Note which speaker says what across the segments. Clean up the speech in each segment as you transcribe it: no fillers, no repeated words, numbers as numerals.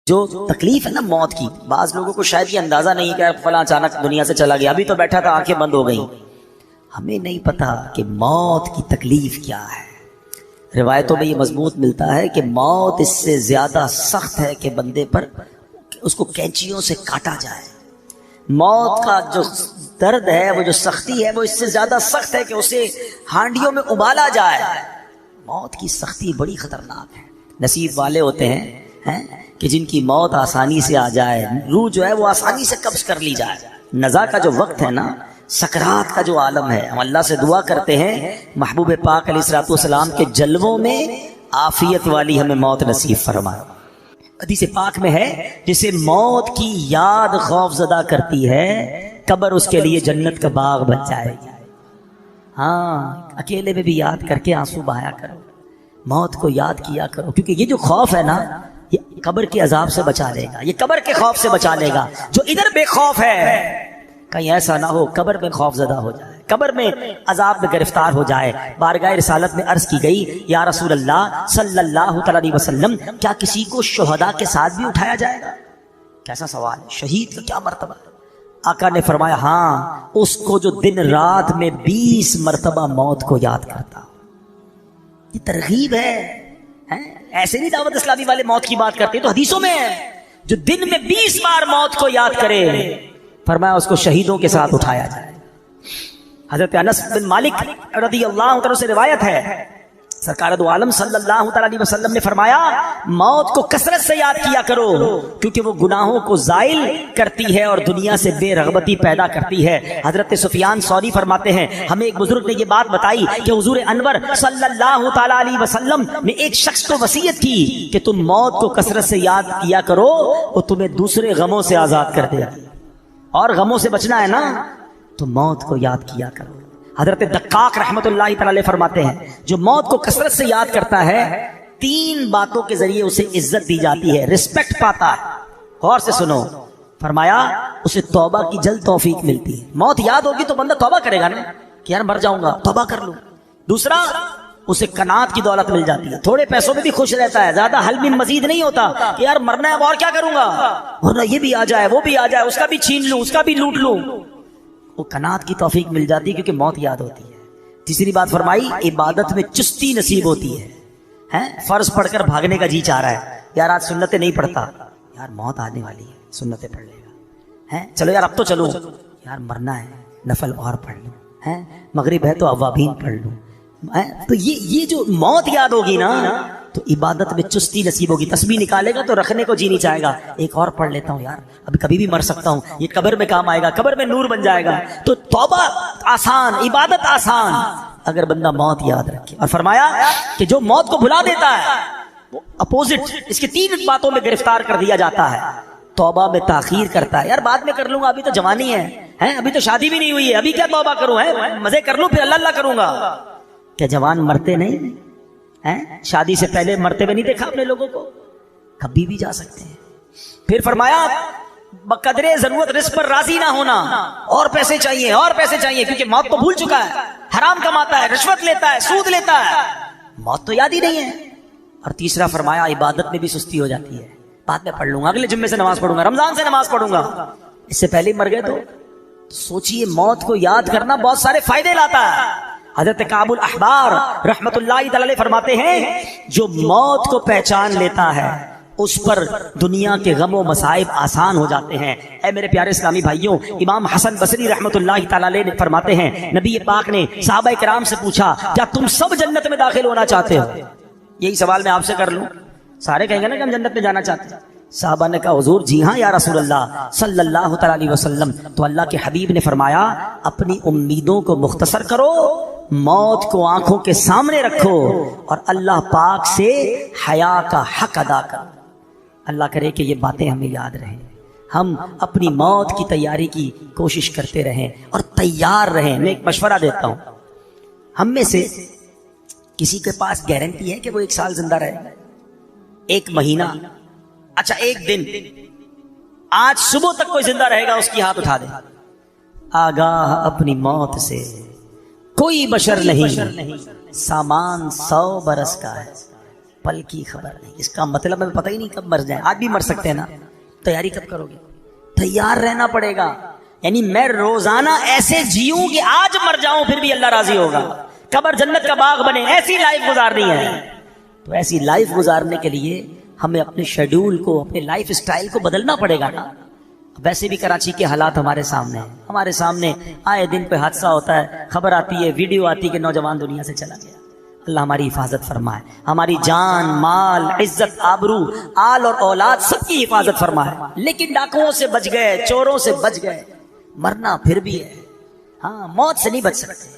Speaker 1: جو تکلیف ہے نا موت کی، بعض لوگوں کو شاید یہ اندازہ نہیں کہ فلاں اچانک دنیا سے چلا گیا، ابھی تو بیٹھا تھا آنکھیں بند ہو گئیں. ہمیں نہیں پتا کہ موت کی تکلیف کیا ہے. روایتوں میں یہ مضمون ملتا ہے کہ موت اس سے زیادہ سخت ہے کہ بندے پر اس کو کینچیوں سے کاٹا جائے. موت کا جو درد ہے، وہ جو سختی ہے، وہ اس سے زیادہ سخت ہے کہ اسے ہانڈیوں میں ابالا جائے. موت کی سختی بڑی خطرناک ہے. نصیب والے ہوتے ہیں کہ جن کی موت آسانی سے آ جائے، روح جو ہے وہ آسانی سے قبض کر لی جائے. نزا کا جو وقت ہے نا، سکرات کا جو عالم ہے، ہم اللہ سے دعا کرتے ہیں محبوب پاک علیہ الصلوۃ والسلام کے جلووں میں عافیت والی ہمیں موت نصیب فرمائے. حدیث پاک میں ہے جسے موت کی یاد خوف زدہ کرتی ہے، قبر اس کے لیے جنت کا باغ بن جائے گی. ہاں، اکیلے میں بھی یاد کر کے آنسو بہایا کرو، موت کو یاد کیا کرو، کیونکہ یہ جو خوف ہے نا، یہ قبر کے عذاب سے بچا لے گا، یہ قبر کے خوف سے بچا لے گا. جو ادھر بے خوف ہے، کہیں ایسا نہ ہو قبر میں خوف زدہ ہو جائے، قبر میں عذاب میں گرفتار ہو جائے. بارگاہ رسالت میں عرض کی گئی، یا رسول اللہ صلی اللہ علیہ وسلم، کیا کسی کو شہداء کے ساتھ بھی اٹھایا جائے گا؟ کیسا سوال ہے، شہید کا کیا مرتبہ ہے؟ آقا نے فرمایا ہاں، اس کو جو دن رات میں 20 مرتبہ موت کو یاد کرتا. یہ ترغیب ہے. ایسے نہیں دعوت اسلامی والے موت کی بات کرتے، تو حدیثوں میں ہے جو دن میں 20 بار موت کو یاد کرے، فرمایا اس کو شہیدوں کے ساتھ اٹھایا جائے. حضرت انس بن مالک رضی اللہ عنہ سے روایت ہے، سرکار دو عالم صلی اللہ علیہ وسلم نے فرمایا موت کو کثرت سے یاد کیا کرو، کیونکہ وہ گناہوں کو زائل کرتی ہے اور دنیا سے بے رغبتی پیدا کرتی ہے. حضرت سفیان ثوری فرماتے ہیں ہمیں ایک بزرگ نے یہ بات بتائی کہ حضور انور صلی اللہ تعالی علیہ وسلم نے ایک شخص کو وصیت کی کہ تم موت کو کثرت سے یاد کیا کرو، وہ تمہیں دوسرے غموں سے آزاد کر دے گی. اور غموں سے بچنا ہے نا تو موت کو یاد کیا کرو. حضرت دقاق رحمت اللہ تعالی فرماتے ہیں جو موت کو کثرت سے یاد کرتا ہے، 3 باتوں کے ذریعے اسے عزت دی جاتی ہے، رسپیکٹ پاتا ہے. غور سے سنو، فرمایا اسے توبہ کی جلد توفیق ملتی ہے. موت یاد ہوگی تو بندہ توبہ کرے گا نا کہ یار مر جاؤں گا، توبہ کر لوں. دوسرا، اسے قناعت کی دولت مل جاتی ہے، تھوڑے پیسوں میں بھی خوش رہتا ہے، زیادہ حل میں مزید نہیں ہوتا کہ یار مرنا ہے اور کیا کروں گا، ورنہ یہ بھی آ جائے وہ بھی آ جائے، اس کا بھی چھین لوں، اس کا بھی لوٹ لوں. وہ قناعت کی توفیق مل جاتی ہے کیونکہ موت یاد ہوتی ہے. تیسری بات فرمائی عبادت میں چستی نصیب ہوتی ہے. فرض پڑھ کر بھاگنے کا جی چاہ رہا ہے، یار آج سنتیں نہیں پڑھتا، یار موت آنے والی ہے، سنتیں پڑھ لے گا. چلو یار اب تو چلو، یار مرنا ہے، نفل اور پڑھ لوں، مغرب ہے تو اوابین پڑھ لوں. تو یہ جو موت یاد ہوگی نا تو عبادت میں چستی نصیب ہوگی. تسبیح نکالے گا تو رکھنے کو جی نہیں چاہے گا، ایک اور پڑھ لیتا ہوں یار، ابھی کبھی بھی مر سکتا ہوں، یہ قبر میں کام آئے گا، قبر میں نور بن جائے گا. تو توبہ آسان، عبادت آسان اگر بندہ موت یاد رکھے. اور فرمایا کہ جو موت کو بھلا دیتا ہے وہ اپوزٹ اس کی 3 باتوں میں گرفتار کر دیا جاتا ہے. توبہ میں تاخیر کرتا ہے، یار بعد میں کر لوں گا، ابھی تو جوانی ہے، ابھی تو شادی بھی نہیں ہوئی ہے، ابھی کیا توبہ کروں، مزے کر لوں پھر اللہ اللہ کروں گا. کیا جوان مرتے نہیں؟ شادی سے پہلے مرتے ہوئے نہیں دیکھا اپنے لوگوں کو؟ کبھی بھی جا سکتے ہیں. پھر فرمایا بقدرے ضرورت رزق پر راضی نہ ہونا، اور پیسے چاہیے اور پیسے چاہیے، کیونکہ موت تو بھول چکا ہے، حرام کماتا ہے، رشوت لیتا ہے، سود لیتا ہے، موت تو یاد ہی نہیں ہے. اور تیسرا فرمایا عبادت میں بھی سستی ہو جاتی ہے، بعد میں پڑھ لوں گا، اگلے جمعے سے نماز پڑھوں گا، رمضان سے نماز پڑھوں گا، اس سے پہلے ہی مر گئے. تو سوچئے موت کو یاد کرنا بہت سارے فائدے لاتا ہے. حضرت کعب الاحبار رحمت اللہ تعالی فرماتے ہیں جو موت کو پہچان لیتا ہے اس پر دنیا کے غم و مصائب آسان ہو جاتے ہیں. اے میرے پیارے اسلامی بھائیوں، امام حسن بصری رحمت اللہ تعالی فرماتے ہیں نبی پاک نے صحابہ کرام سے پوچھا کیا تم سب جنت میں داخل ہونا چاہتے ہو؟ یہی سوال میں آپ سے کر لوں، سارے کہیں گے نا کہ ہم جنت میں جانا چاہتے ہیں. صحابہ نے کہا حضور جی ہاں یا رسول اللہ صلی اللہ علیہ وسلم. تو اللہ کے حبیب نے فرمایا اپنی امیدوں کو مختصر کرو، موت کو آنکھوں کے سامنے رکھو اور اللہ پاک سے حیا کا حق ادا کرو. اللہ کرے کہ یہ باتیں ہمیں یاد رہیں، ہم اپنی موت کی تیاری کی کوشش کرتے رہیں اور تیار رہیں. میں ایک مشورہ دیتا ہوں، ہم میں سے کسی کے پاس گارنٹی ہے کہ وہ 1 سال زندہ رہے؟ 1 مہینہ؟ اچھا 1 دن؟ آج صبح تک کوئی زندہ رہے گا اس کی ہاتھ اٹھا دے. آگاہ اپنی موت سے کوئی بشر نہیں، سامان 100 برس کا ہے، پل کی خبر نہیں. اس کا مطلب ہمیں پتہ ہی نہیں کب مر جائیں. آج بھی مر سکتے ہیں نا, تیاری کب کرو گے؟ تیار رہنا پڑے گا. یعنی میں روزانہ ایسے جیوں کہ آج مر جاؤں پھر بھی اللہ راضی ہوگا, قبر جنت کا باغ بنے, ایسی لائف گزارنی ہے. تو ایسی لائف گزارنے کے لیے ہمیں اپنے شیڈول کو, اپنے لائف سٹائل کو بدلنا پڑے گا نا. ویسے بھی کراچی کے حالات ہمارے سامنے ہیں, ہمارے سامنے آئے دن پہ حادثہ ہوتا ہے, خبر آتی ہے, ویڈیو آتی ہے کہ نوجوان دنیا سے چلا گیا. اللہ ہماری حفاظت فرمائے, ہماری جان, مال, عزت, آبرو, آل اور اولاد سب کی حفاظت فرمائے. لیکن ڈاکوؤں سے بچ گئے, چوروں سے بچ گئے, مرنا پھر بھی ہے. ہاں, موت سے نہیں بچ سکتے.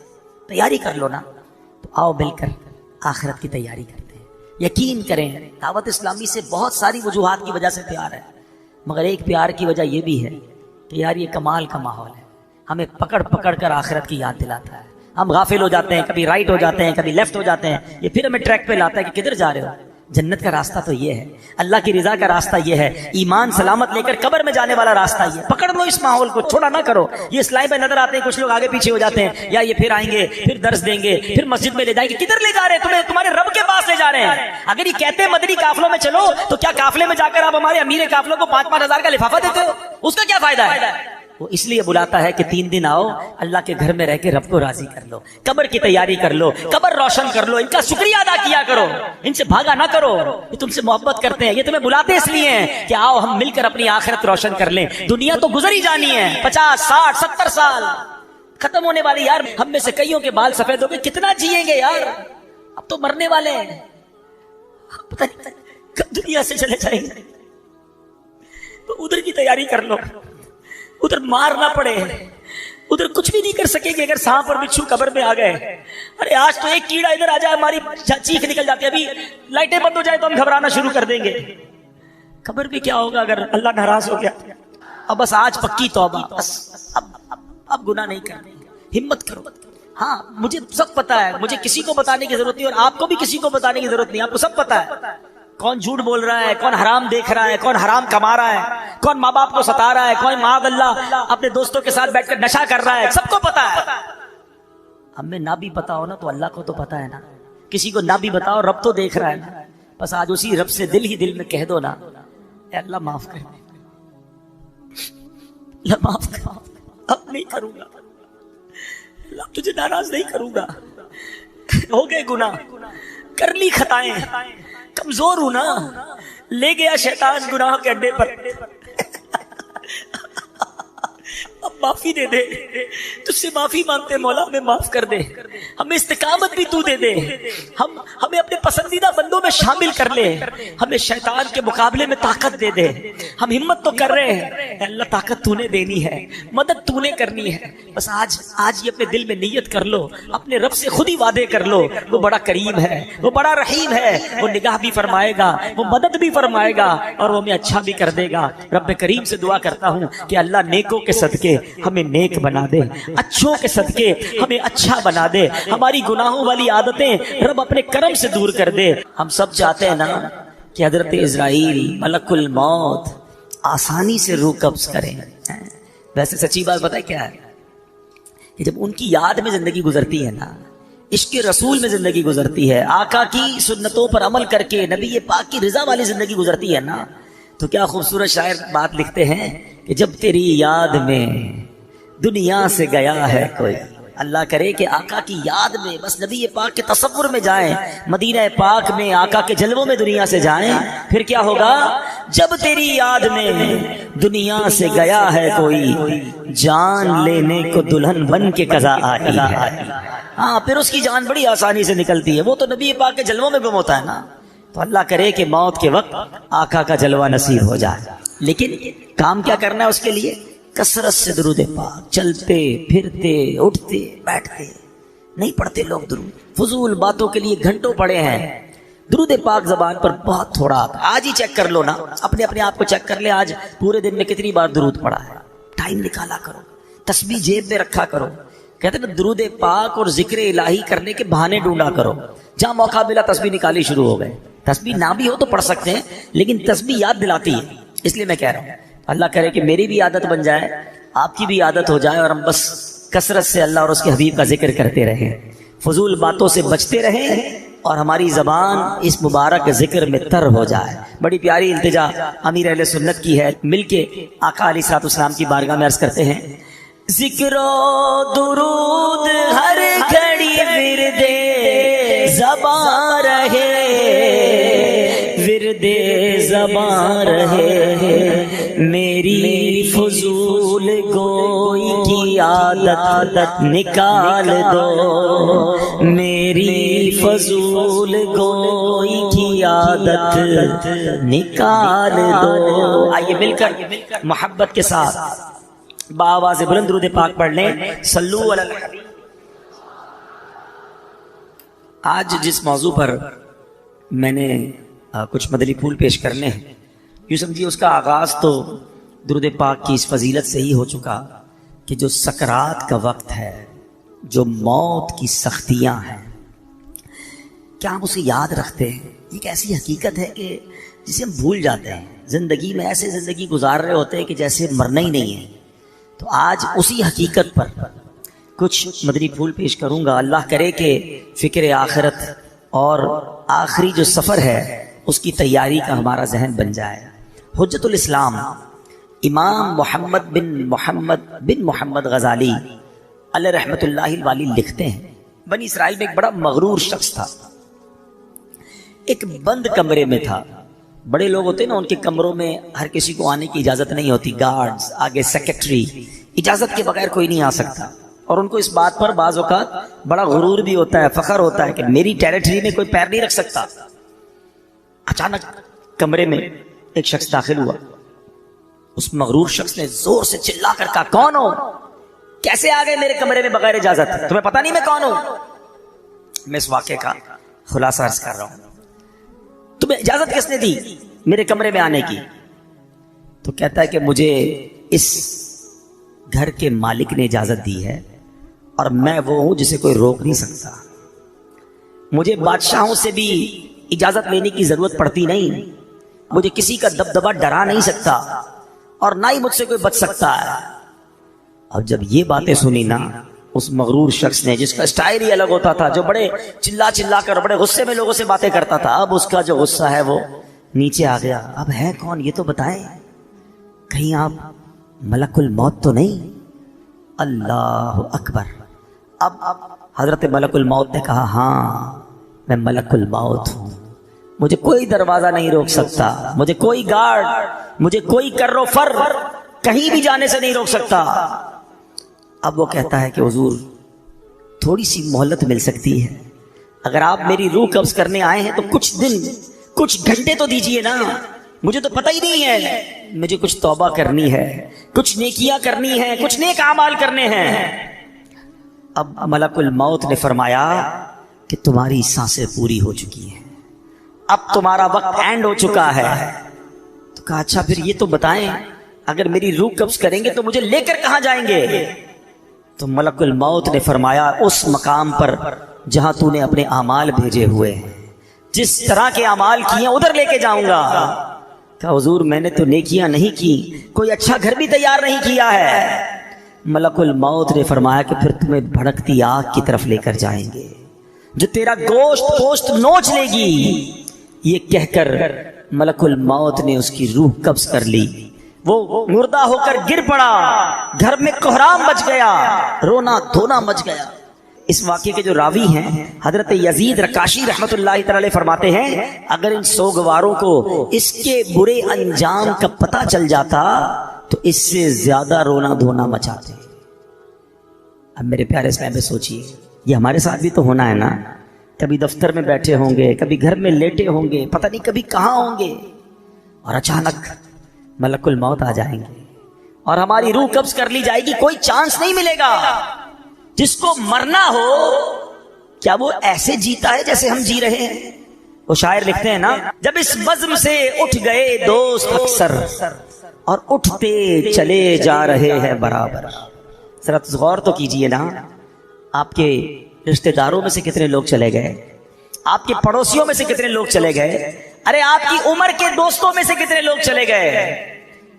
Speaker 1: تیاری کر لو نا. تو آؤ مل کر آخرت کی تیاری کرتے ہیں. یقین کریں دعوت اسلامی سے بہت ساری وجوہات کی وجہ سے پیار ہے, مگر ایک پیار کی وجہ یہ بھی ہے کہ یار یہ کمال کا ماحول ہے, ہمیں پکڑ پکڑ کر آخرت کی یاد دلاتا ہے. ہم غافل ہو جاتے ہیں, کبھی رائٹ ہو جاتے ہیں, کبھی لیفٹ ہو جاتے ہیں, یہ پھر ہمیں ٹریک پہ لاتا ہے کہ کدھر جا رہے ہو. جنت کا راستہ تو یہ ہے, اللہ کی رضا کا راستہ یہ ہے, ایمان سلامت لے کر قبر میں جانے والا راستہ یہ. پکڑ لو اس ماحول کو, چھوڑا نہ کرو. یہ اسلائی پہ نظر آتے ہیں کچھ لوگ آگے پیچھے ہو جاتے ہیں, یا یہ پھر آئیں گے, پھر درس دیں گے, پھر مسجد میں لے جائیں گے. کدھر لے جا رہے ہیں تمہیں؟ تمہارے رب کے پاس لے جا رہے ہیں. اگر یہ کہتے ہیں مدنی قافلوں میں چلو, تو کیا قافلے میں جا کر آپ ہمارے امیر قافلوں کو 5-5 ہزار کا لفافہ دیتے ہو؟ اس کا کیا فائدہ ہے؟ وہ اس لیے بلاتا ہے کہ 3 دن آؤ, اللہ کے گھر میں رہ کے رب کو راضی کر لو, قبر کی تیاری کر لو, قبر روشن کر لو, ان کا شکریہ ادا کیا کرو, ان سے بھاگا نہ کرو. یہ تم سے محبت کرتے ہیں, یہ تمہیں بلاتے اس لیے ہیں کہ آؤ ہم مل کر اپنی آخرت روشن کر لیں. دنیا تو گزر ہی جانی ہے, 50, 60, 70 سال ختم ہونے والی. یار ہم میں سے کئیوں کے بال سفید ہو گئے, کتنا جیئیں گے یار, اب تو مرنے والے ہیں, پتہ نہیں کب دنیا سے چلے جائیں گے. تو ادھر کی تیاری کر لو, ادھر مار نہ پڑے, ادھر کچھ بھی نہیں کر سکے گے اگر سانپ اور بچھو قبر میں آ گئے. ارے آج تو ایک کیڑا ادھر آ جائے ہماری چیخ نکل جاتی ہے, ابھی لائٹیں بند ہو جائے تو ہم گھبرانا شروع کر دیں گے. قبر بھی کیا ہوگا اگر اللہ ناراض ہو گیا. اب بس آج پکی توبہ, بس اب گناہ نہیں کریں. ہمت کرو. ہاں مجھے سب پتا ہے, مجھے کسی کو بتانے کی ضرورت نہیں, اور آپ کو بھی کسی کو بتانے کی ضرورت نہیں. آپ کو سب پتا ہے کون جھوٹ بول رہا ہے, کون حرام دیکھ رہا ہے, کون حرام کما رہا ہے, کون ماں باپ کو ستا رہا ہے, کون معاذ اللہ اپنے دوستوں کے ساتھ بیٹھ کر نشہ کر رہا ہے. سب کو پتا ہے. ہمیں نہ بھی پتا ہو نا تو اللہ کو تو پتا ہے نا. کسی کو نہ بھی بتاؤ, رب تو دیکھ رہا ہے نا. بس آج اسی رب سے دل ہی دل میں کہہ دو نا, اے اللہ معاف کر, اللہ معاف کر, اب نہیں کروں گا, اللہ تجھے ناراض نہیں کروں گا. ہو گئے گناہ, کر لی خطائیں, کمزور ہوں نا, لے گیا شیطان گناہ کے اڈے پر. اب معافی دے دے, تجھ سے معافی مانگتے مولا, ہمیں معاف کر دے, ہمیں استقامت بھی تو دے دے, ہمیں اپنے پسندیدہ بندوں میں شامل کر لے, ہمیں شیطان کے مقابلے میں طاقت دے دے. ہم ہمت تو کر رہے ہیں, اے اللہ طاقت تو نے دینی ہے, مدد تو نے کرنی ہے. بس آج یہ اپنے دل میں نیت کر لو, اپنے رب سے خود ہی وعدے کر لو. وہ بڑا کریم ہے, وہ بڑا رحیم ہے, وہ نگاہ بھی فرمائے گا, وہ مدد بھی فرمائے گا, اور وہ ہمیں اچھا بھی کر دے گا. رب کریم سے دعا کرتا ہوں کہ اللہ نیکوں کے صدقے ہمیں نیک بنا دے, اچھوں کے صدقے ہمیں اچھا بنا دے, ہماری گناہوں والی عادتیں رب اپنے کرم سے دور کر دے. ہم سب چاہتے ہیں نا کہ حضرت اسرائیل ملک الموت آسانی سے روح قبض کریں. ویسے سچی بات پتہ ہے کیا ہے, کہ جب ان کی یاد میں زندگی گزرتی ہے نا, عشق رسول میں زندگی گزرتی ہے, آقا کی سنتوں پر عمل کر کے نبی پاک کی رضا والی زندگی گزرتی ہے نا, تو کیا خوبصورت شاعر بات لکھتے ہیں کہ جب تیری یاد میں دنیا سے گیا ہے کوئی. اللہ کرے کہ آقا کی یاد میں, بس نبی پاک کے تصور میں جائیں, مدینہ پاک میں آقا کے جلووں میں دنیا سے جائیں, پھر کیا ہوگا, جب تیری یاد میں دنیا سے گیا ہے کوئی, جان لینے کو دلہن بن کے قضا آئی ہے. ہاں پھر اس کی جان بڑی آسانی سے نکلتی ہے, وہ تو نبی پاک کے جلووں میں گم ہوتا ہے نا. تو اللہ کرے کہ موت کے وقت آقا کا جلوہ نصیب ہو جائے. لیکن کام کیا کرنا ہے اس کے لیے, کثرت سے درود پاک, چلتے پھرتے اٹھتے بیٹھتے نہیں پڑھتے لوگ درود, فضول باتوں کے لیے گھنٹوں پڑے ہیں. درود پاک زبان پر بہت تھوڑا آتا. آج ہی چیک کر لو نا, اپنے آپ کو چیک کر لے, آج پورے دن میں کتنی بار درود پڑھا ہے. ٹائم نکالا کرو, تسبیح جیب میں رکھا کرو. کہتے ہیں نا درود پاک اور ذکر الہی کرنے کے بہانے ڈھونڈا کرو. جہاں موقع ملا تسبیح نکالی شروع ہو گئے. تسبیح نہ بھی ہو تو پڑھ سکتے ہیں, لیکن تسبیح یاد دلاتی ہے, اس لیے میں کہہ رہا ہوں اللہ کرے کہ میری بھی عادت بن جائے, آپ کی بھی عادت ہو جائے, اور ہم بس کثرت سے اللہ اور اس کے حبیب کا ذکر کرتے رہیں, فضول باتوں سے بچتے رہیں, اور ہماری زبان اس مبارک ذکر میں تر ہو جائے. بڑی پیاری التجا امیر اہل سنت کی ہے. مل کے آقا علیہ الصلوۃ والسلام کی بارگاہ میں عرض کرتے ہیں، ذکر و درود ہر گھڑی ورد زبان رہے، ورد زبان رہے، میری فضول گوئی کی عادت نکال دو، میری فضول گوئی کی عادت نکال دو. آئیے مل کر محبت کے ساتھ بآواز بلند درود پاک پڑھ لیں. صلو علی الحبیب. آج جس موضوع پر میں نے کچھ مدنی پھول پیش کرنے ہیں، یوں سمجھیے اس کا آغاز تو درود پاک کی اس فضیلت سے ہی ہو چکا کہ جو سکرات کا وقت ہے، جو موت کی سختیاں ہیں، کیا ہم اسے یاد رکھتے ہیں؟ ایک ایسی حقیقت ہے کہ جسے ہم بھول جاتے ہیں. زندگی میں ایسے زندگی گزار رہے ہوتے ہیں کہ جیسے مرنا ہی نہیں ہے. تو آج اسی حقیقت پر کچھ مدنی پھول پیش کروں گا. اللہ کرے کہ فکر آخرت اور آخری جو سفر ہے اس کی تیاری کا ہمارا ذہن بن جائے. حجت الاسلام امام محمد بن محمد غزالی علیہ رحمت اللہ الوالی لکھتے ہیں، بنی اسرائیل میں ایک بڑا مغرور شخص تھا. ایک بند کمرے میں تھا. بڑے لوگ ہوتے ہیں نا، ان کے کمروں میں ہر کسی کو آنے کی اجازت نہیں ہوتی. گارڈز، آگے سیکرٹری، اجازت کے بغیر کوئی نہیں آ سکتا. اور ان کو اس بات پر بعض اوقات بڑا غرور بھی ہوتا ہے، فخر ہوتا ہے کہ میری ٹیریٹری میں کوئی پیر نہیں رکھ سکتا. اچانک کمرے میں ایک شخص داخل ہوا. اس مغرور شخص نے زور سے چلا کر کہا، کون ہو؟ کیسے آ گئے میرے کمرے میں بغیر اجازت؟ تمہیں پتہ نہیں میں کون ہوں؟ میں اس واقعے کا خلاصہ عرض کر رہا ہوں. تمہیں اجازت کس نے دی میرے کمرے میں آنے کی؟ تو کہتا ہے کہ مجھے اس گھر کے مالک نے اجازت دی ہے، اور میں وہ ہوں جسے کوئی روک نہیں سکتا. مجھے بادشاہوں سے بھی اجازت لینے کی ضرورت پڑتی نہیں. مجھے کسی کا دبدبا ڈرا نہیں سکتا، اور نہ ہی مجھ سے کوئی بچ سکتا ہے. اب جب یہ باتیں سنی نا اس مغرور شخص نے، جس کا اسٹائل ہی الگ ہوتا تھا، جو بڑے چلا چلا کر بڑے غصے میں لوگوں سے باتیں کرتا تھا، اب اس کا جو غصہ ہے وہ نیچے آ گیا. اب ہے کون یہ تو بتائیں، کہیں آپ ملک الموت تو نہیں؟ اللہ اکبر. اب حضرت ملک الموت نے کہا، ہاں میں ملک الموت ہوں، مجھے کوئی دروازہ نہیں روک سکتا، مجھے کوئی گارڈ، مجھے کوئی کر و فر کہیں بھی جانے سے نہیں روک سکتا. اب وہ کہتا ہے کہ حضور تھوڑی سی مہلت مل سکتی ہے، اگر آپ میری روح قبض کرنے آئے ہیں تو کچھ دن، کچھ گھنٹے تو دیجئے نا. مجھے تو پتہ ہی نہیں ہے، مجھے کچھ توبہ کرنی ہے، کچھ نیکیاں کرنی ہیں، کچھ نیک اعمال کرنے ہیں. اب ملک الموت نے فرمایا کہ تمہاری سانسیں پوری ہو چکی ہیں، اب تمہارا وقت اینڈ ہو چکا ہے. تو کہا اچھا پھر یہ تو بتائیں، اگر میری روح قبض کریں گے تو مجھے لے کر کہاں جائیں گے؟ تو ملک الموت نے فرمایا، اس مقام پر جہاں تو نے اپنے اعمال بھیجے ہوئے ہیں، جس طرح کے اعمال کیے ادھر لے کے جاؤں گا. کہا حضور میں نے تو نیکیاں نہیں کی، کوئی اچھا گھر بھی تیار نہیں کیا ہے. ملک الموت نے فرمایا کہ پھر تمہیں بھڑکتی آگ کی طرف لے کر جائیں گے، جو تیرا گوشت پوشت نوچ لے گی. یہ کہہ کر ملک الموت نے اس کی روح قبض کر لی. وہ مردہ ہو کر گر پڑا، گھر میں کوہرام مچ گیا، رونا دھونا مچ گیا. اس واقعے کے جو راوی ہیں حضرت یزید رکاشی رحمت اللہ تعالی فرماتے ہیں، اگر ان سوگواروں کو اس کے برے انجام کا پتہ چل جاتا تو اس سے زیادہ رونا دھونا مچاتے. اب میرے پیارے اسلام میں سوچئے، یہ ہمارے ساتھ بھی تو ہونا ہے نا. کبھی دفتر میں بیٹھے ہوں گے، کبھی گھر میں لیٹے ہوں گے، پتہ نہیں کبھی کہاں ہوں گے، اور اچانک ملک الموت آ جائیں گے اور ہماری روح قبض کر لی جائے گی. کوئی چانس نہیں ملے گا. جس کو مرنا ہو کیا وہ ایسے جیتا ہے جیسے ہم جی رہے ہیں؟ وہ شاعر لکھتے ہیں نا، جب اس بزم سے اٹھ گئے دوست اکثر اور اٹھتے چلے جا رہے ہیں برابر. ذرا غور تو کیجئے نا، آپ کے رشتہ داروں میں سے کتنے لوگ چلے گئے، آپ کے پڑوسیوں میں سے کتنے لوگ چلے گئے، ارے آپ کی عمر کے دوستوں میں سے کتنے لوگ چلے گئے.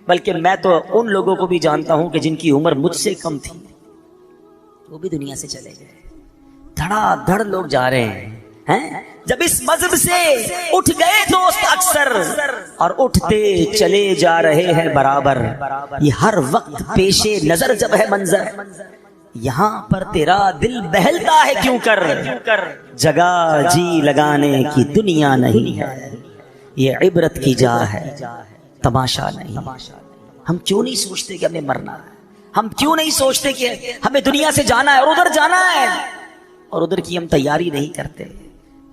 Speaker 1: بلکہ میں تو ان لوگوں کو بھی جانتا ہوں کہ جن کی عمر مجھ سے کم تھی، وہ بھی دنیا سے چلے گئے. دھڑا دھڑ لوگ جا رہے ہیں. ہیں؟ جب اس مذہب سے اٹھ گئے دوست اکثر اور اٹھتے چلے جا رہے ہیں برابر، یہ ہر وقت پیش نظر جب ہے منظر، یہاں پر تیرا دل بہلتا ہے کیوں کر، جگہ جی لگانے کی دنیا نہیں ہے، یہ عبرت کی جا ہے تماشا نہیں۔ ہم کیوں نہیں سوچتے کہ ہمیں مرنا ہے؟ ہم کیوں نہیں سوچتے کہ ہمیں دنیا سے جانا ہے اور ادھر جانا ہے، اور ادھر کی ہم تیاری نہیں کرتے؟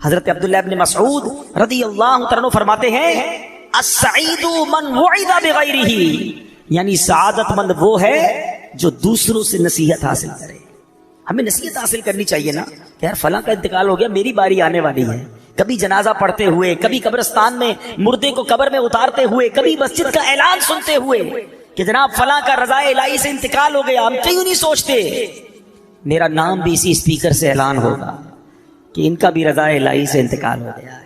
Speaker 1: حضرت عبداللہ ابن مسعود رضی اللہ عنہ فرماتے ہیں السعید من وعظ بغیرہ، یعنی سعادت مند وہ ہے جو دوسروں سے نصیحت حاصل کرے۔ ہمیں نصیحت حاصل کرنی چاہیے نا کہ یار فلاں کا انتقال ہو گیا، میری باری آنے والی ہے۔ کبھی جنازہ پڑھتے ہوئے، کبھی قبرستان میں مردے کو قبر میں اتارتے ہوئے، کبھی مسجد کا اعلان سنتے ہوئے کہ جناب فلاں کا رضا الہی سے انتقال ہو گیا، ہم کیوں نہیں سوچتے میرا نام بھی اسی اسپیکر سے اعلان ہوگا کہ ان کا بھی رضا الہی سے انتقال ہو گیا ہے۔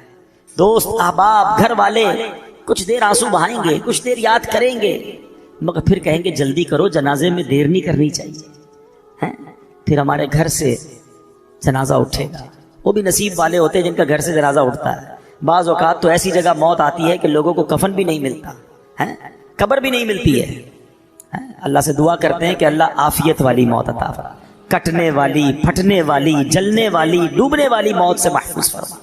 Speaker 1: دوست احباب گھر والے کچھ دیر آنسو بہائیں گے، کچھ دیر یاد کریں گے، مگر پھر کہیں گے جلدی کرو، جنازے میں دیر نہیں کرنی چاہیے۔ پھر ہمارے گھر سے جنازہ اٹھے گا، وہ بھی نصیب والے ہوتے ہیں جن کا گھر سے جنازہ اٹھتا ہے۔ بعض اوقات تو ایسی جگہ موت آتی ہے کہ لوگوں کو کفن بھی نہیں ملتا ہے، قبر بھی نہیں ملتی ہے۔ اللہ سے دعا کرتے ہیں کہ اللہ عافیت والی موت عطا فرما، کٹنے والی، پھٹنے والی، جلنے والی، ڈوبنے والی موت سے محفوظ فرما،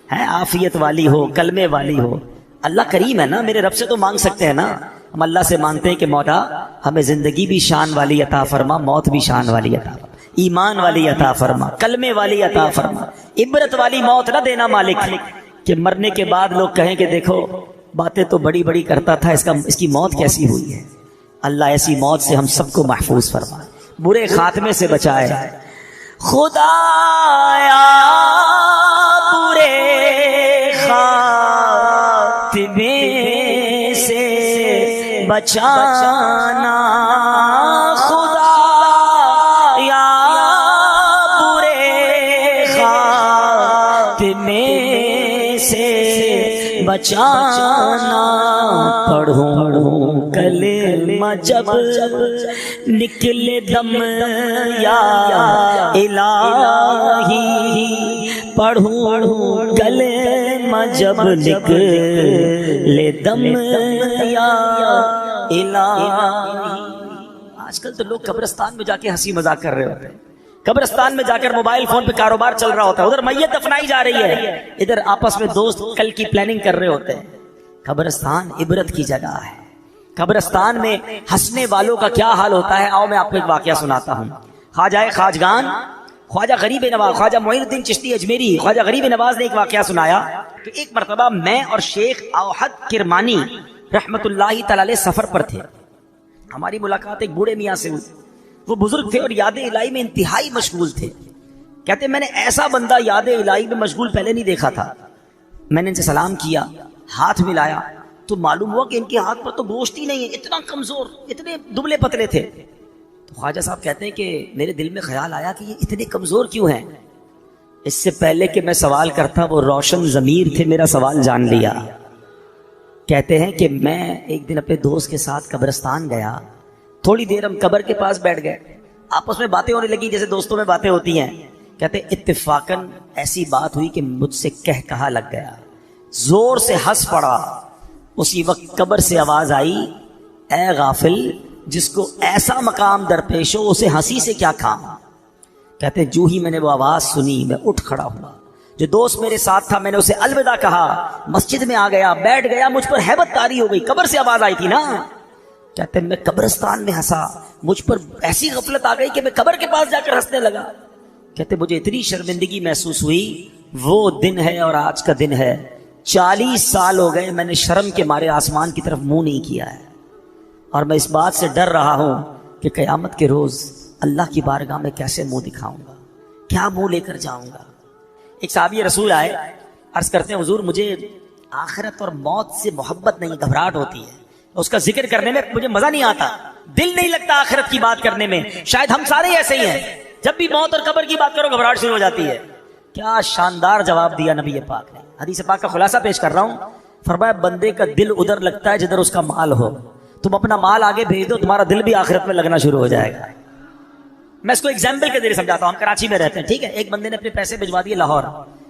Speaker 1: ہے عافیت والی ہو، کلمے والی ہو۔ اللہ کریم ہے نا، میرے رب سے تو مانگ سکتے ہیں نا، ہم اللہ سے مانگتے ہیں کہ مولا ہمیں زندگی بھی شان والی عطا فرما، موت بھی شان والی عطا فرما، ایمان والی عطا فرما، کلمے والی عطا فرما، عبرت والی موت نہ دینا مالک کہ مرنے کے بعد لوگ کہیں کہ دیکھو باتیں تو بڑی بڑی کرتا تھا، اس کی موت کیسی ہوئی ہے۔ اللہ ایسی موت سے ہم سب کو محفوظ فرمائے، برے خاتمے سے بچائے۔ خدایا برے خاتمے سے بچانا، خدایا برے خاتمے سے بچانا، پڑھوں کلمہ جب نکلے دم یا الہی، پڑھوں کلمہ جب نکلے دم یا الہی۔ آج کل تو لوگ قبرستان میں جا کے ہنسی مذاق کر رہے ہوتے ہیں، قبرستان میں جا کر موبائل فون پہ کاروبار چل رہا ہوتا ہے، ادھر میت دفنائی جا رہی ہے، ادھر آپس میں دوست کل کی پلاننگ کر رہے ہوتے ہیں۔ قبرستان عبرت کی جگہ ہے، قبرستان میں ہنسنے والوں کا کیا حال ہوتا ہے، آؤ میں آپ کو ایک واقعہ سناتا ہوں۔ خواجہ خواجگان خواجہ غریب نواز، خواجہ معین الدین چشتی اجمیری، خواجہ غریب نواز نے ایک واقعہ سنایا کہ ایک مرتبہ میں اور شیخ اوحد کرمانی رحمت اللہ تعالی علیہ سفر پر تھے، ہماری ملاقات ایک بوڑھے میاں سے ہوئی۔ وہ بزرگ تھے اور یاد الہی میں انتہائی مشغول تھے۔ کہتے میں نے ایسا بندہ یاد الہی میں مشغول پہلے نہیں دیکھا تھا۔ میں نے ان سے سلام کیا، ہاتھ ملایا تو معلوم ہوا کہ ان کے ہاتھ پر تو گوشت ہی نہیں ہے، اتنا کمزور، اتنے دبلے پتلے تھے۔ تو خواجہ صاحب کہتے ہیں کہ میرے دل میں خیال آیا کہ یہ اتنے کمزور کیوں ہیں۔ اس سے پہلے کہ میں سوال کرتا وہ روشن ضمیر تھے، میرا سوال جان لیا۔ کہتے ہیں کہ میں ایک دن اپنے دوست کے ساتھ قبرستان گیا، تھوڑی دیر ہم قبر کے پاس بیٹھ گئے، آپس میں باتیں ہونے لگی جیسے دوستوں میں باتیں ہوتی ہیں۔ کہتے اتفاقاً ایسی بات ہوئی کہ مجھ سے کہا لگ گیا، زور سے ہنس پڑا۔ اسی وقت قبر سے آواز آئی، اے غافل، جس کو ایسا مقام درپیش ہو اسے ہنسی سے کیا کام۔ کہتے جو ہی میں نے وہ آواز سنی میں اٹھ کھڑا ہوا، جو دوست میرے ساتھ تھا میں نے اسے الوداع کہا، مسجد میں آ گیا، بیٹھ گیا، مجھ پر ہیبت طاری ہو گئی، قبر سے آواز آئی تھی نا۔ کہتے میں قبرستان میں ہنسا، مجھ پر ایسی غفلت آ گئی کہ میں قبر کے پاس جا کر ہنسنے لگا۔ کہتے مجھے اتنی شرمندگی محسوس ہوئی، وہ دن ہے اور آج کا دن ہے، 40 سال ہو گئے میں نے شرم کے مارے آسمان کی طرف منہ نہیں کیا ہے، اور میں اس بات سے ڈر رہا ہوں کہ قیامت کے روز اللہ کی بارگاہ میں کیسے منہ دکھاؤں گا، کیا منہ لے کر جاؤں گا۔ ایک صحابی رسول آئے، عرض کرتے ہیں حضور مجھے آخرت اور موت سے محبت نہیں، گھبراہٹ ہوتی ہے، اس کا ذکر کرنے میں مجھے مزہ نہیں آتا، دل نہیں لگتا آخرت کی بات کرنے میں۔ شاید ہم سارے ایسے ہی ہیں، جب بھی موت اور قبر کی بات کرو گھبراہٹ شروع ہو جاتی ہے۔ کیا شاندار جواب دیا نبی پاک نے۔ حدیث پاک کا خلاصہ پیش کر رہا ہوں، فرمایا بندے کا دل ادھر لگتا ہے جدھر اس کا مال ہو، تم اپنا مال آگے بھیج دو تمہارا دل بھی آخرت میں لگنا شروع ہو جائے گا۔ میں اس کو ایگزامپل کے ذریعے سمجھاتا ہوں، ہم کراچی میں رہتے ہیں، ٹھیک ہے، ایک بندے نے اپنے پیسے بھجوا دیے لاہور،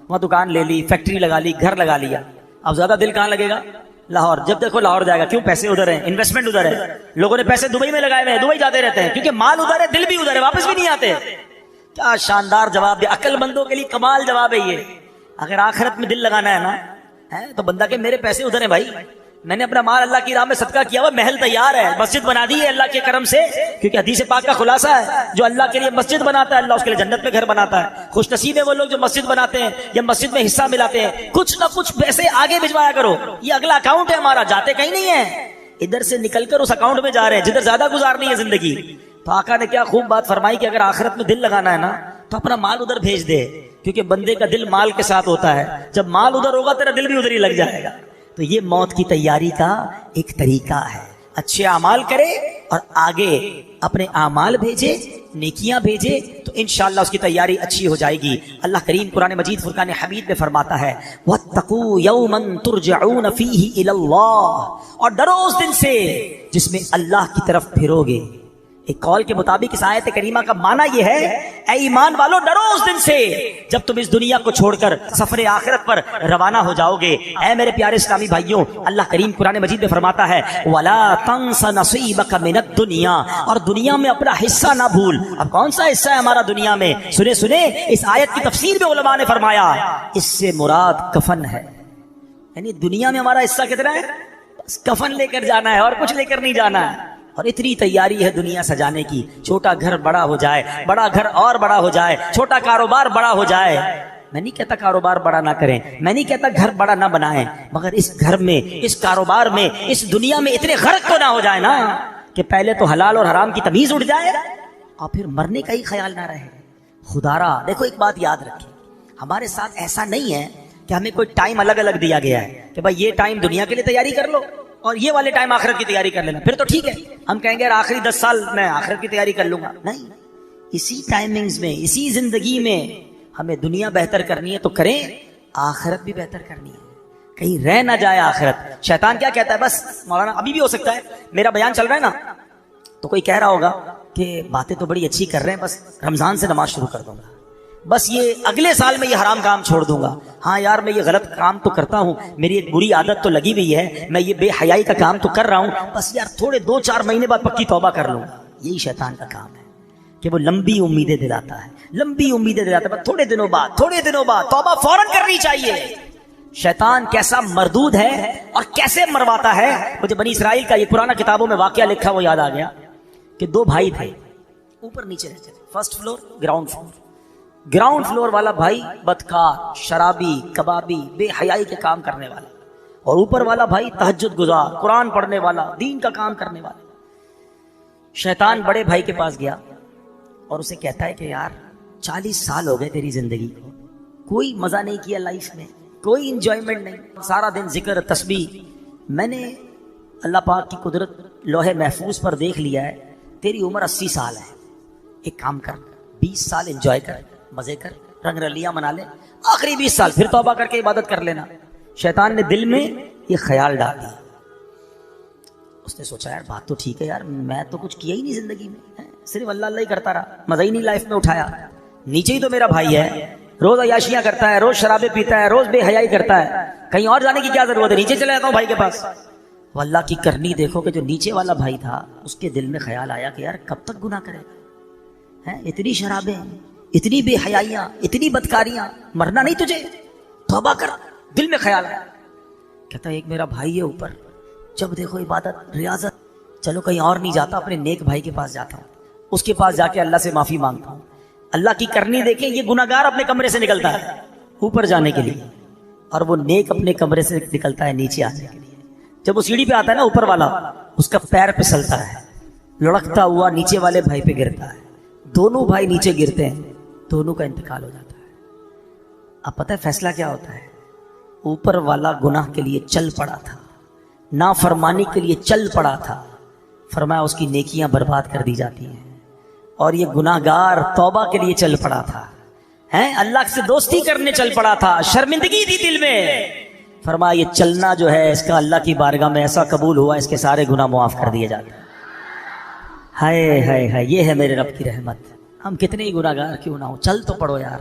Speaker 1: وہاں دکان لے لی, فیکٹری لگا لی, گھر لگا لیا. اب زیادہ دل کہاں لگے گا؟ لاہور. جب دیکھو لاہور جائے گا. کیوں؟ پیسے ادھر ہیں, انویسٹمنٹ ادھر ہے. لوگوں نے پیسے دبئی میں لگائے ہوئے ہیں, دبئی جاتے رہتے ہیں کیونکہ مال ادھر ہے, دل بھی ادھر ہے, واپس بھی نہیں آتے. کیا شاندار جواب دیا, عقل مندوں کے لیے کمال جواب ہے یہ. اگر آخرت میں دل لگانا ہے نا تو بندہ کہ میرے پیسے ادھر ہیں بھائی, میں نے اپنا مال اللہ کی راہ میں صدقہ کیا ہوا, محل تیار ہے, مسجد بنا دی ہے اللہ کے کرم سے. کیونکہ حدیث پاک کا خلاصہ ہے, جو اللہ کے لیے مسجد بناتا ہے اللہ اس کے لیے جنت میں گھر بناتا ہے. خوش نصیب ہے وہ لوگ جو مسجد بناتے ہیں یا مسجد میں حصہ ملاتے ہیں. کچھ نہ کچھ پیسے آگے بھجوایا کرو, یہ اگلا اکاؤنٹ ہے ہمارا, جاتے کہیں نہیں ہے, ادھر سے نکل کر اس اکاؤنٹ میں جا رہے ہیں جدھر زیادہ گزارنی ہے زندگی. تو آقا نے کیا خوب بات فرمائی کہ اگر آخرت میں دل لگانا ہے نا تو اپنا مال ادھر بھیج دے, کیونکہ بندے کا دل مال کے ساتھ ہوتا ہے. جب مال ادھر ہوگا تیرا دل بھی ادھر ہی لگ جائے گا. تو یہ موت کی تیاری کا ایک طریقہ ہے. اچھے اعمال کرے اور آگے اپنے اعمال بھیجے, نیکیاں بھیجے, تو انشاءاللہ اس کی تیاری اچھی ہو جائے گی. اللہ کریم قرآن مجید فرقان حمید میں فرماتا ہے وَاتَّقُوا يَوْمًا تُرْجَعُونَ فِيهِ إِلَى اللَّهِ, اور ڈرو اس دن سے جس میں اللہ کی طرف پھرو گے. ایک قول کے مطابق اس آیت کریمہ کا معنی یہ ہے, اے ایمان والو ڈرو اس دن سے جب تم اس دنیا کو چھوڑ کر سفر آخرت پر روانہ ہو جاؤ گے. اے میرے پیارے اسلامی بھائیوں, اللہ کریم قرآن مجید میں فرماتا ہے وَلَا تَنْسَ نَصِيبَكَ مِنَ الدُّنْيَا, اور دنیا میں اپنا حصہ نہ بھول. اب کون سا حصہ ہے ہمارا دنیا میں؟ سنے اس آیت کی تفسیر میں علماء نے فرمایا اس سے مراد کفن ہے. یعنی دنیا میں ہمارا حصہ کتنا ہے؟ بس کفن لے کر جانا ہے, اور کچھ لے کر نہیں جانا ہے. اور اتنی تیاری ہے دنیا سجانے کی, چھوٹا گھر بڑا ہو جائے, بڑا گھر اور بڑا ہو جائے, چھوٹا کاروبار بڑا ہو جائے. میں نہیں کہتا کاروبار بڑا نہ کریں, میں نہیں کہتا گھر بڑا نہ بنائیں, مگر اس گھر میں, اس کاروبار میں, اس دنیا میں اتنے غرق تو نہ ہو جائے نا کہ پہلے تو حلال اور حرام کی تمیز اٹھ جائے اور پھر مرنے کا ہی خیال نہ رہے. خدارا دیکھو ایک بات یاد رکھیں, ہمارے ساتھ ایسا نہیں ہے کہ ہمیں کوئی ٹائم الگ الگ دیا گیا ہے کہ بھائی یہ ٹائم دنیا کے لیے تیاری کر لو اور یہ والے ٹائم آخرت کی تیاری کر لینا, پھر تو ٹھیک ہے. ہم کہیں گے یار آخری 10 سال میں آخرت کی تیاری کر لوں گا. نہیں, اسی ٹائمنگز میں, اسی زندگی میں ہمیں دنیا بہتر کرنی ہے تو کریں, آخرت بھی بہتر کرنی ہے, کہیں رہ نہ جائے آخرت. شیطان کیا کہتا ہے, بس مولانا ابھی بھی ہو سکتا ہے میرا بیان چل رہا ہے نا تو کوئی کہہ رہا ہوگا کہ باتیں تو بڑی اچھی کر رہے ہیں, بس رمضان سے نماز شروع کر دوں گا, بس یہ اگلے سال میں یہ حرام کام چھوڑ دوں گا. ہاں یار میں یہ غلط کام تو کرتا ہوں, میری ایک بری عادت تو لگی ہوئی ہے, میں یہ بے حیائی کا کام تو کر رہا ہوں, بس یار تھوڑے 2-4 مہینے بعد پکی توبہ کر لوں گا. یہی شیطان کا کام ہے کہ وہ لمبی امیدیں دلاتا ہے, لمبی امیدیں دلاتا ہے, بس تھوڑے دنوں بعد توبہ فوراً کرنی چاہیے. شیطان کیسا مردود ہے اور کیسے مرواتا ہے. مجھے بنی اسرائیل کا یہ پرانا کتابوں میں واقعہ لکھا وہ یاد آ گیا کہ 2 بھائی تھے, اوپر نیچے رہتے تھے, first floor ground floor. Ground floor والا بھائی بدکار, شرابی, کبابی, بے حیائی کے کام کرنے والا, اور اوپر والا بھائی تہجد گزار, قرآن پڑھنے والا, دین کا کام کرنے والا. شیطان بڑے بھائی کے پاس گیا اور اسے کہتا ہے کہ یار 40 سال ہو گئے تیری زندگی کو, کوئی مزہ نہیں کیا لائف میں, کوئی انجوائمنٹ نہیں, سارا دن ذکر تسبیح. میں نے اللہ پاک کی قدرت لوح محفوظ پر دیکھ لیا ہے, تیری عمر 80 سال ہے, ایک کام کر 20 سال انجوائے کر, مزے کر, رنگ رلیاں منا لے, آخری 20 سال پھر توبہ کر کے عبادت کر لینا. شیطان نے دل میں یہ خیال ڈال دیا. اس نے سوچا یار بات تو ٹھیک ہے یار, میں تو کچھ کیا ہی نہیں زندگی میں, صرف اللہ اللہ ہی کرتا رہا, مزہ ہی نہیں لائف میں اٹھایا. نیچے ہی تو میرا بھائی ہے, روز عیاشیاں کرتا ہے, روز شرابیں پیتا ہے, روز بے حیائی کرتا ہے, کہیں اور جانے کی کیا ضرورت ہے, نیچے چلے جاتا ہوں بھائی کے پاس. وہ اللہ کی کرنی دیکھو کہ جو نیچے والا بھائی تھا اس کے دل میں خیال آیا کہ یار کب تک گناہ کرے گا, اتنی شرابیں, اتنی بے حیائیاں, اتنی بدکاریاں, مرنا نہیں تجھے, توبہ کر. دل میں خیال آیا, کہتا ایک میرا بھائی ہے اوپر, جب دیکھو عبادت ریاضت, چلو کہیں اور نہیں جاتا, اپنے نیک بھائی کے پاس جاتا ہوں, اس کے پاس جا کے اللہ سے معافی مانگتا ہوں. اللہ کی کرنی دیکھیں, یہ گناہگار اپنے کمرے سے نکلتا ہے اوپر جانے کے لیے, اور وہ نیک اپنے کمرے سے نکلتا ہے نیچے آنے کے لیے. جب وہ سیڑھی پہ آتا ہے نا اوپر والا, اس کا پیر پھسلتا ہے, لڑکتا ہوا نیچے والے بھائی پہ گرتا ہے, دونوں بھائی نیچے گرتے ہیں, دونوں کا انتقال ہو جاتا ہے. اب پتہ ہے فیصلہ کیا ہوتا ہے, اوپر والا گناہ کے لیے چل پڑا تھا, نافرمانی کے لیے چل پڑا تھا, فرمایا اس کی نیکیاں برباد کر دی جاتی ہیں, اور یہ گناہگار توبہ کے لیے چل پڑا تھا, اللہ سے دوستی کرنے چل پڑا تھا, شرمندگی تھی دل میں, فرمایا یہ چلنا جو ہے اس کا اللہ کی بارگاہ میں ایسا قبول ہوا, اس کے سارے گناہ معاف کر دیے جاتے ہیں. ہائے ہائے ہائے, یہ ہے میرے رب کی رحمت. ہم کتنے ہی گناہگار کیوں نہ ہو, چل تو پڑو یار,